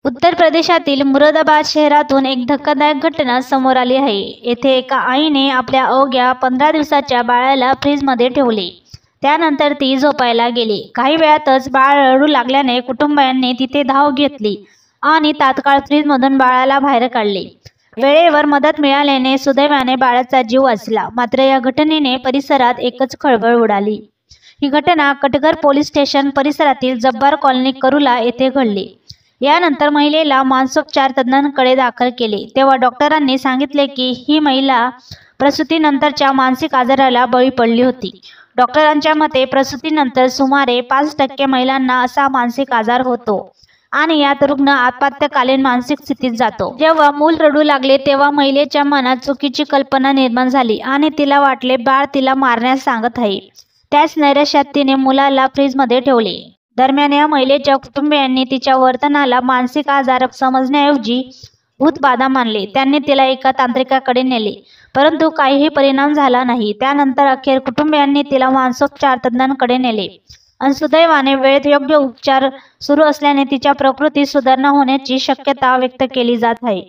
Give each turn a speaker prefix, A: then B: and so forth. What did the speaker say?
A: उत्तर प्रदेशातील मुरादाबाद शहरातून एक धक्कादायक घटना समोर आली आहे। येथे एका आईने आपल्या अवघ्या 15 दिवसाच्या बाळाला फ्रीजमध्ये ठेवले। त्यानंतर ती झोपायला गेली। काही वेळातच बाळ रडू लागल्याने कुटुंबियांनी तिथे धाव घेतली आणि तात्काळ फ्रीजमधून बाळाला बाहेर काढले। वेळेवर मदत मिळाल्याने सुदैवाने बाळाचा जीव वाचला। मात्र या घटनेने परिसरात एकच खळबळ उडाली। ही घटना कटघर पोलीस स्टेशन परिसरातील जब्बार कॉलनी करूला येथे घडली। यानंतर महिलेला मानसोपचार तज्ज्ञांकडे दाखल केले, तेव्हा डॉक्टरांनी सांगितले की ही महिला प्रसूतीनंतरच्या मानसिक आजाराला बळी पडली होती। डॉक्टरांच्या मते प्रसूतीनंतर सुमारे 5% महिलांना असा मानसिक आजार होतो आणि यात रुग्ण आपत्कालीन मानसिक स्थितीत जातो। जेव्हा मूल रडू लागले तेव्हा महिलेच्या मनात चुकीची कल्पना निर्माण झाली आणि तिला वाटले बाळ तिला मारण्यास सांगत आहे। त्याच नैराश्यात तिने मुलाला फ्रीजमध्ये ठेवले। दरम्यान या महिलेच्या कुटुंबियांनी तिच्या वर्तनाला मानसिक आजार समजण्याऐवजी भूतबाधा मानले। त्यांनी तिला एका तांत्रिकाकडे नेले, परंतु काहीही परिणाम झाला नाही। त्यानंतर अखेर कुटुंबियांनी तिला मानसोपचार तज्ज्ञांकडे नेले आणि सुदैवाने वेळेत योग्य उपचार सुरू असल्याने तिच्या प्रकृतीत सुधारणा होण्याची शक्यता व्यक्त केली जात आहे।